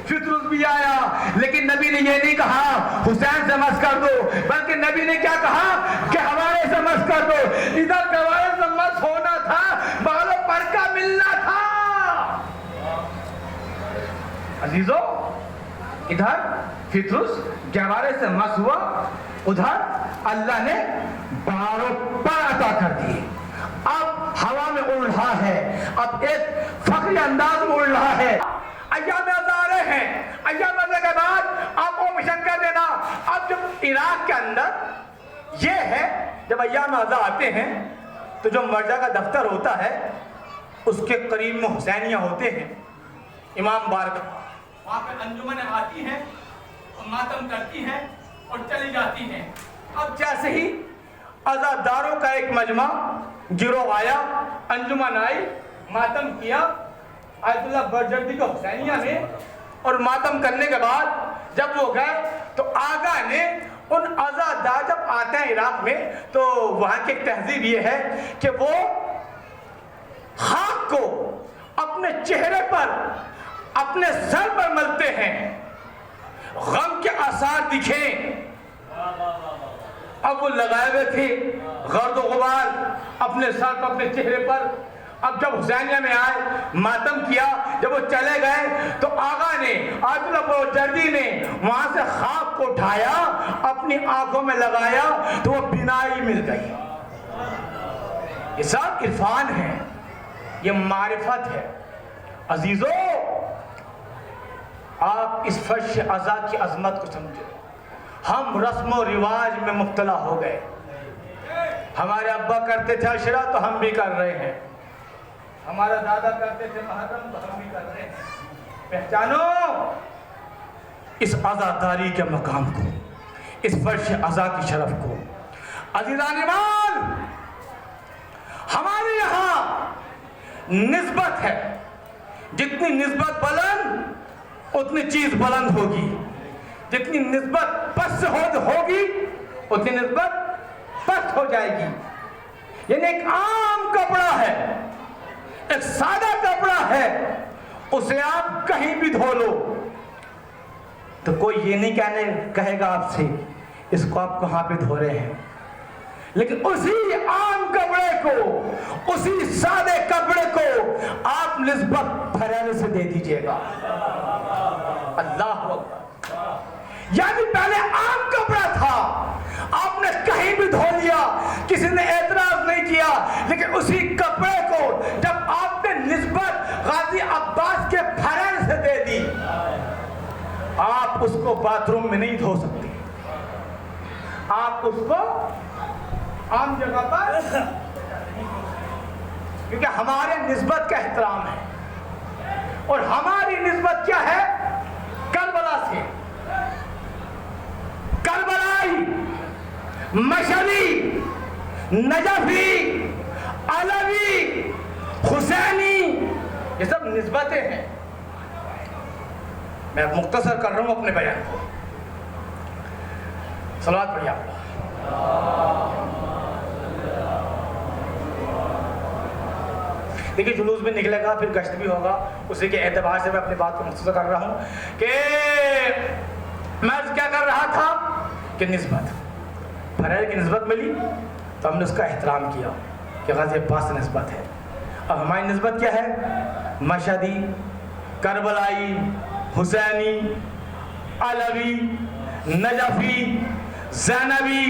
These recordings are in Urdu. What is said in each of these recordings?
فطرس بھی آیا، لیکن نبی نے یہ نہیں کہا حسین سے مس کر دو، بلکہ نبی نے کیا کہا کہ حوالے سے مس کر دو۔ ادھر گوارے سے مس ہونا تھا، بالوں پر کا ملنا تھا۔ عزیزو، ادھر فطرس گوارے سے مس ہوا، ادھر اللہ نے بالوں پر عطا کر دیے۔ اب ہوا میں اڑ رہا ہے، اب ایک فخری انداز میں اڑ رہا ہے۔ ایام عزا آ رہے ہیں، ایام عزا کے بعد آپ کو مشن کر دینا۔ اب جب عراق کے اندر یہ ہے، جب ایام عزا آتے ہیں تو جو مرجع کا دفتر ہوتا ہے اس کے قریب میں حسینیہ ہوتے ہیں، امام بارگاہ، وہاں پہ انجمنیں آتی ہیں اور ماتم کرتی ہیں اور چلی جاتی ہیں۔ اب جیسے ہی عزاداروں کا ایک مجمع گروہ آیا، انجمن آئی، ماتم کیا آیت اللہ برجردی کو حسینیہ نے، اور ماتم کرنے کے بعد جب وہ گئے تو آگا نے ان عزادار جب آتے ہیں عراق میں تو وہاں کی ایک تہذیب یہ ہے کہ وہ خاک کو اپنے چہرے پر اپنے سر پر ملتے ہیں، غم کے آثار دکھیں۔ اب وہ لگائے ہوئے تھے غرد و غبار اپنے سر پر، اپنے چہرے پر۔ اب جب حسینیہ میں آئے، ماتم کیا، جب وہ چلے گئے تو آغا نے، آیت اللہ برجردی نے وہاں سے خاک کو اٹھایا، اپنی آنکھوں میں لگایا تو وہ بینائی مل گئی۔ یہ سب عرفان ہے، یہ معرفت ہے۔ عزیزو، آپ اس فرش عزا کی عظمت کو سمجھو۔ ہم رسم و رواج میں مبتلا ہو گئے، ہمارے ابا کرتے تھے عشرہ تو ہم بھی کر رہے ہیں، ہمارا دادا کرتے تھے محرم تو ہم بھی کر رہے ہیں۔ پہچانو اس عزاداری کے مقام کو، اس فرش عزا کی شرف کو۔ عزیزان ایمان، ہمارے یہاں نسبت ہے، جتنی نسبت بلند اتنی چیز بلند ہوگی، جتنی نسبت پست ہوگی اتنی نسبت پست ہو جائے گی۔ یعنی ایک عام کپڑا ہے، ایک سادہ کپڑا ہے، اسے آپ کہیں بھی دھو لو تو کوئی یہ نہیں کہے گا آپ سے اس کو آپ کہاں پہ دھو رہے ہیں، لیکن اسی عام کپڑے کو، اسی سادے کپڑے کو آپ نسبت پھیلانے سے دے دیجئے گا۔ اللہ اکبر۔ یعنی پہلے عام کپڑا تھا، آپ نے کہیں بھی دھو لیا، کسی نے اعتراض نہیں کیا، لیکن اسی کپڑے کو جب آپ نے نسبت غازی عباس کے پھیلانے سے دے دی، آپ اس کو باتھ روم میں نہیں دھو سکتے، آپ اس کو عام جگہ پر، کیونکہ ہمارے نسبت کا احترام ہے، اور ہماری نسبت کیا ہے؟ کربلا سے۔ کربلائی، مشہدی، نجفی، علوی، حسینی، یہ سب نسبتیں ہیں۔ میں مختصر کر رہا ہوں اپنے بیان کو۔ صلوات پڑھیے آپ۔ دیکھیے جلوس بھی نکلے گا، پھر گشت بھی ہوگا، اسی کے اعتبار سے میں اپنی بات کو مختصر کر رہا ہوں کہ میں کیا کر رہا تھا کہ نسبت، پھریل کی نسبت ملی تو ہم نے اس کا احترام کیا کہ غازی عباس سے نسبت ہے۔ اب ہماری نسبت کیا ہے؟ مشہدی، کربلائی، حسینی، علوی، نجفی، زینبی،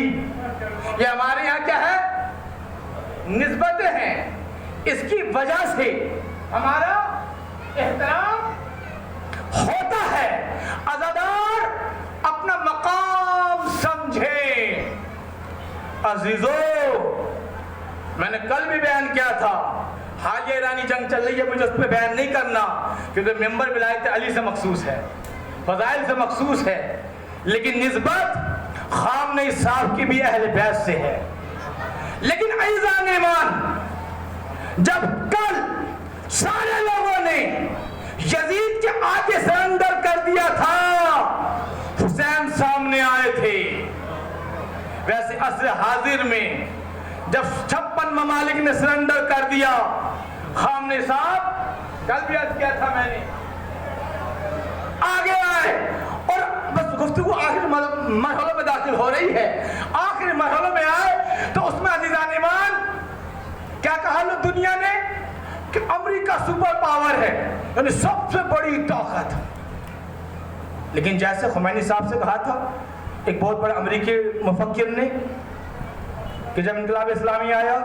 یہ ہمارے یہاں کیا ہے؟ نسبتیں ہیں۔ اس کی وجہ سے ہمارا احترام ہوتا ہے۔ عزادار اپنا مقام سمجھیں۔ عزیزو، میں نے کل بھی بیان کیا تھا، حالیہ ایرانی جنگ چل رہی ہے، مجھے اس پہ بیان نہیں کرنا کیونکہ ممبر ولایت علی سے مخصوص ہے، فضائل سے مخصوص ہے، لیکن نسبت خامنہ صاحب کی بھی اہل بیت سے ہے۔ لیکن عزیزان ایمان، جب کل سارے لوگوں نے یزید کے آگے سرنڈر کر دیا تھا، حسین سامنے آئے تھے۔ ویسے عصر حاضر میں جب 56 ممالک نے سرنڈر کر دیا، خامنہ صاحب کل بھی عرض کیا تھا میں نے، آگے گفتگو آخر مرحلوں میں داخل ہو رہی ہے. آخری مرحلوں میں آئے تو اس میں عزیزان ایمان کیا کہا لو دنیا نے کہ امریکہ سپر پاور ہے, یعنی سب سے بڑی طاقت. لیکن جیسے خمینی صاحب سے کہا تھا ایک بہت بڑا امریکی مفکر نے کہ جب انقلاب اسلامی آیا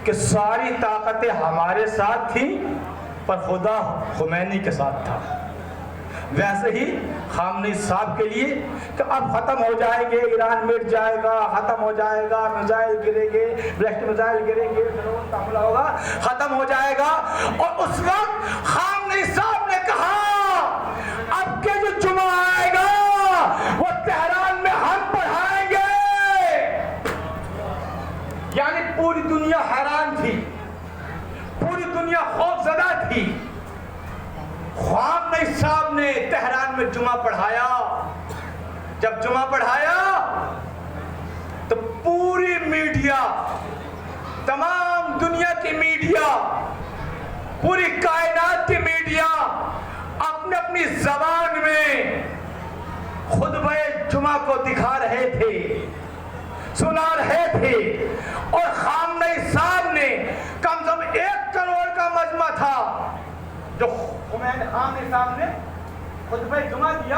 کہ ساری طاقتیں ہمارے ساتھ تھیں پر خدا خمینی کے ساتھ تھا. ویسے ہی خامنئی صاحب کے لیے کہ اب ختم ہو جائیں گے, ایران مٹ جائے گا, ختم ہو جائے گا, میزائل گریں گے, بلسٹک میزائل گریں گے, ڈرون کا حملہ ہوگا, ختم ہو جائے گا. اور اس وقت خامنئی صاحب نے کہا اب کے جو جمعہ آئے گا وہ تہران میں ہم پڑھائیں گے. یعنی پوری دنیا حیران تھی, پوری دنیا خوفزدہ تھی. خامنئی صاحب نے تہران میں جمعہ پڑھایا. جب جمعہ پڑھایا تو پوری میڈیا, تمام دنیا کی میڈیا, پوری کائنات کی میڈیا اپنے اپنی زبان میں خطبہ جمعہ کو دکھا رہے تھے, سنا رہے تھے. اور خامنئی صاحب نے کم سے کم 1 کروڑ کا مجمع تھا جو خامنئی صاحب نے خطبہ جمعہ دیا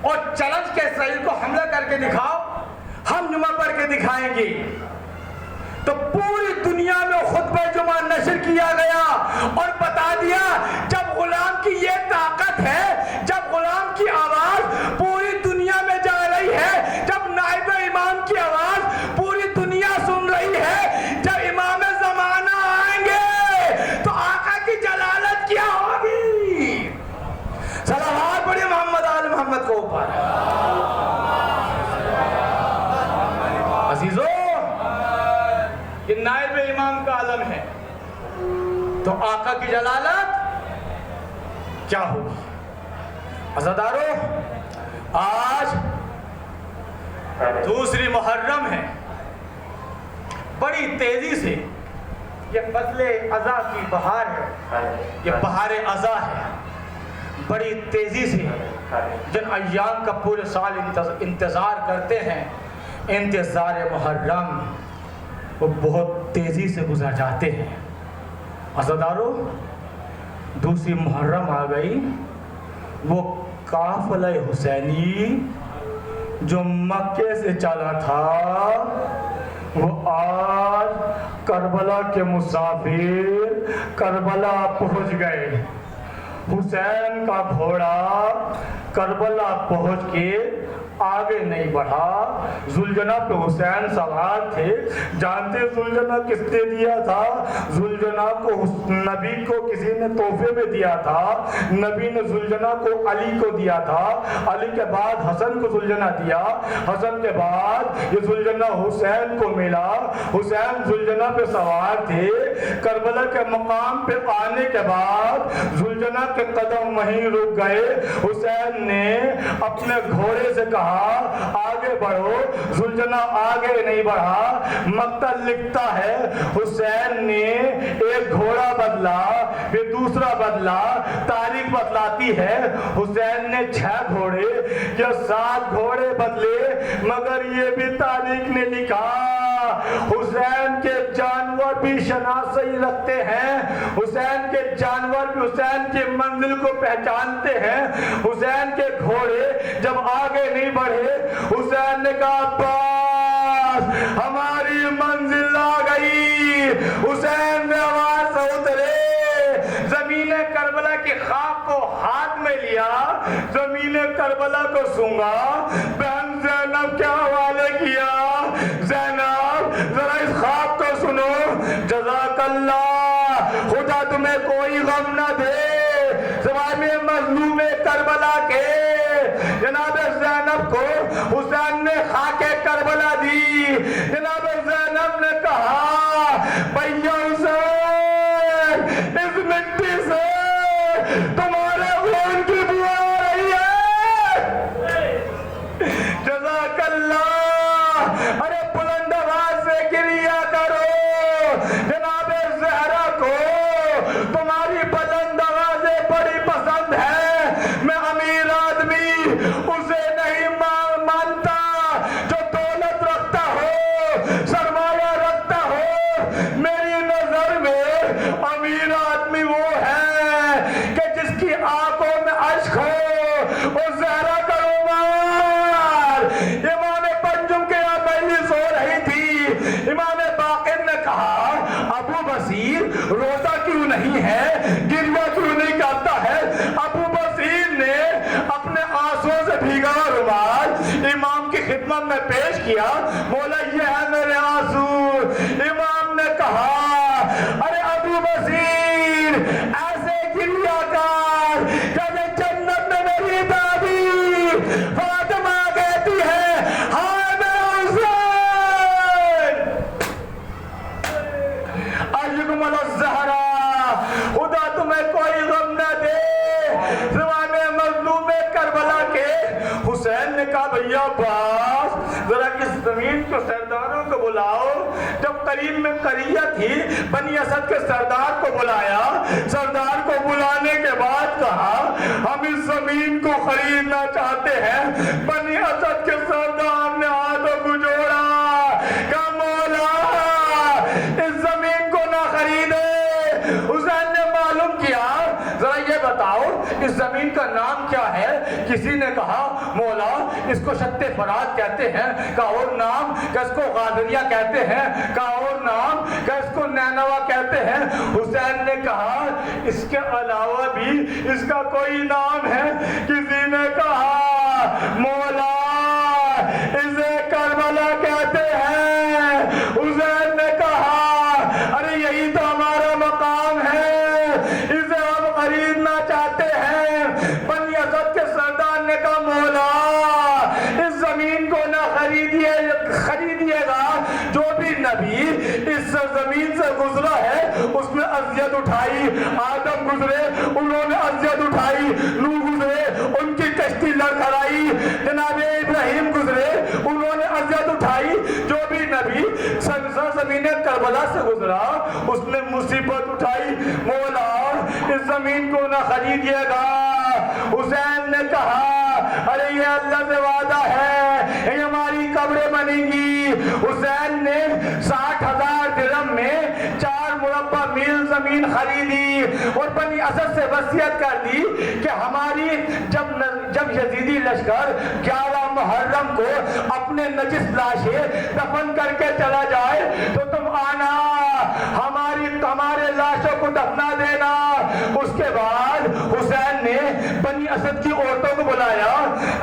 اور چیلنج کے اسرائیل کو حملہ کر کے دکھاؤ, ہم جمعہ پڑھ کے دکھائیں گے. تو پوری دنیا میں خطبہ جمعہ نشر کیا گیا اور بتا دیا جب غلام کی یہ طاقت ہے, جب غلام کی آواز پوری دنیا میں جا رہی ہے, جب نائب امام کی آواز پوری دنیا سن رہی ہے, جب امام زمانہ آئیں گے تو آقا کی جلالت کیا ہوگی. صلوات پڑھیے محمد آل محمد کو اوپر. عزیزو یہ نائب امام کا عالم ہے تو آقا کی جلالت کیا ہوگی. عزادارو آج 2 محرم ہے, بڑی تیزی سے یہ فصل اضحیٰ کی بہار ہے, یہ بہار اضحیٰ ہے. بڑی تیزی سے جن ایام کا پورے سال انتظار کرتے ہیں, انتظار محرم, وہ بہت تیزی سے گزر جاتے ہیں. عزادارو 2 محرم آ گئی. وہ قافلہ حسینی جو مکے سے چلا تھا وہ آج کربلا کے مسافر کربلا پہنچ گئے. حسین کا گھوڑا کربلا پہنچ کے آگے نہیں بڑھا. ذوالجناح پہ حسین سوار تھے. جانتے ذوالجناح کس نے دیا تھا؟ ذوالجناح کو نبی کو کسی نے تحفے میں دیا تھا. نبی نے ذوالجناح کو علی کو دیا تھا. علی کے بعد حسن کو ذوالجناح دیا. حسن کے بعد یہ ذوالجناح حسین کو ملا. حسین ذوالجناح پہ سوار تھے. کربلا کے مقام پہ آنے کے بعد ذوالجناح کے قدم وہیں رک گئے. حسین نے اپنے گھوڑے سے کہا آگے بڑھو. ذوالجناح آگے نہیں بڑھا. مقتل لکھتا ہے حسین نے ایک گھوڑا بدلا, پھر دوسرا بدلا. تاریخ بتلاتی ہے حسین نے 6 گھوڑے یا 7 گھوڑے بدلے, مگر یہ بھی تاریخ نے لکھا حسین کے جانور بھی شناسائی رکھتے ہیں. حسین کے جانور بھی حسین کی منزل کو پہچانتے ہیں. حسین کے گھوڑے جب آگے نہیں بڑھے, حسین نے کہا عباس ہماری منزل آ گئی. حسین نے آواز سے اترے, زمین کربلا کی خاک کو ہاتھ میں لیا, زمین کربلا کو سونگا, بہن زینب کے حوالے کیا. زینب ذرا اس خواب کو سنو. جزاک اللہ, خدا تمہیں کوئی غم نہ دے سوائے مظلوم کربلا کے. جناب زینب کو حسین نے خاک کربلا دی. جناب زینب نے کہا بھیا حسین اس مٹی سے تمہارے خون کی بو آ رہی ہے. جزاک اللہ, ارے بلند آواز سے گریا کرو. جناب زہرا کو تمہاری بلند آوازیں بڑی پسند ہے. میں امیر آدمی اسے نہیں سامنے پیش کیا، مولا یہ ہے میرے آنسو۔ امام نے کہا ارے ابو بصیر ایسے گریہ کر جیسے جنت میں میری دادی فاطمہ کہتی ہے ہائے میرا حسین، اجمل الزہرا، خدا تمہیں کوئی غم نہ دے سوائے مظلوم کربلا کے۔ حسین نے کہا بھیا عباس ذرا اس زمین کو سرداروں کو بلاؤ۔ جب قریب میں قریہ تھی بنی اسد کے سردار کو بلایا، سردار کو بلانے کے بعد کہا ہم اس زمین کو خریدنا چاہتے ہیں۔ بنی اسد کے سردار نے ہاتھوں کو جوڑا، کہا مولا اس زمین کو نہ خریدے۔ حسین نے معلوم کیا ذرا یہ بتاؤ اس زمین کا نام کیا ہے؟ کسی نے کہا مولا اس کو شت فرات کہتے ہیں، کہا اور نام، کہ اس کو غادریہ کہتے ہیں، کہا اور نام، کہ اس کو نینوا کہتے ہیں۔ حسین نے کہا اس کے علاوہ بھی اس کا کوئی نام ہے؟ کسی نے کہا مولا اسے کربلا کہتے ہیں۔ حسین نے کہا ارے یہی تو ہمارا مقام ہے، اسے ہم خریدنا چاہتے ہیں۔ بنی اسد کے سردار نے کہا مولا اس زمین کو نہ خریدیے گا، جو بھی نبی اس زمین سے گزرا ہے اس نے اذیت اٹھائی۔ آدم گزرے انہوں نے اذیت اٹھائی، نوح گزرے ان کی کشتی لڑکھڑائی، جناب ابراہیم گزرے انہوں نے اذیت اٹھائی۔ جو بھی نبی زمین کربلا سے گزرا اس نے مصیبت اٹھائی۔ مولا اس زمین کو نہ خریدیے گا۔ حسین نے کہا ارے یہ اللہ سے وعدہ ہے یہ ہماری قبریں بنیں گی۔ حسین نے 60,000 درہم میں 4 مربع میل زمین خریدی اور بنی اسد سے وصیت کر دی کہ ہماری جب یزیدی لشکر 11 محرم کو اپنے نجس لاشیں دفن کر کے چلا جائے تو تم آنا ہمارے لاشوں کو دفنا دینا۔ اس کے بعد حسین نے بنی اسد کی عورتوں کو بلایا،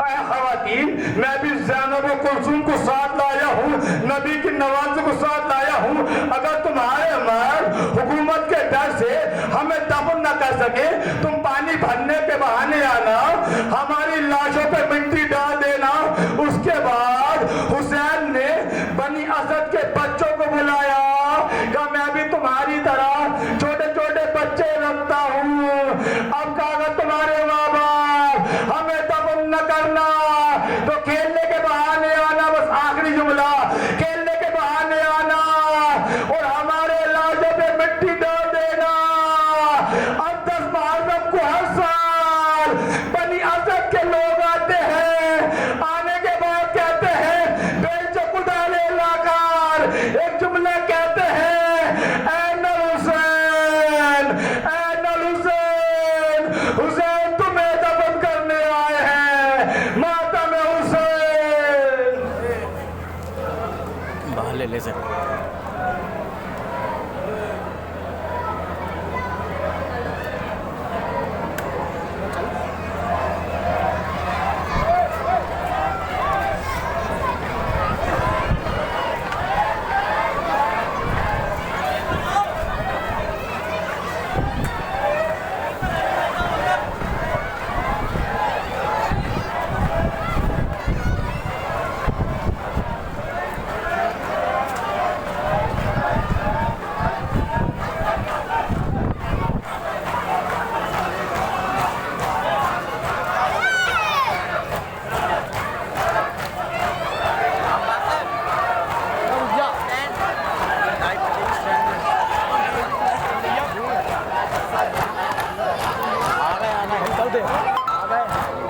اے خواتین میں بھی زینب و کلثوم کو ساتھ لایا ہوں، نبی کی نواز کو ساتھ لایا ہوں، اگر تمہارے مرد حکومت کے ڈر سے ہمیں دفن نہ کر سکے تم پانی بھرنے کے بہانے آنا، ہماری لاشوں پہ مٹی ڈال دینا۔ اس کے بعد حسین نے بنی اسد کے بچوں کو بلایا، کہا میں بھی تمہاری طرح چھوٹے چھوٹے بچے رکھتا ہوں، اب کہا اگر تمہارے ماں باپ ہمیں دفن نہ کرنا تو کھیلنے کے بہانے آنا، بس آخری جملہ کھیلنے کے بہانے آنا اور ہمارے لاشوں پہ مٹی ڈال دینا۔ اب 10 محرم کو ہر سال بنی اسد کے لوگ آتے ہیں، آنے کے بعد کہتے ہیں بیل چکو لے لا کر ایک جملہ کہتے ہیں این الحسین این الحسین، حسین تمہیں دفن کرنے آئے ہیں، ماتم حسین۔ باہر لے سر آ گئے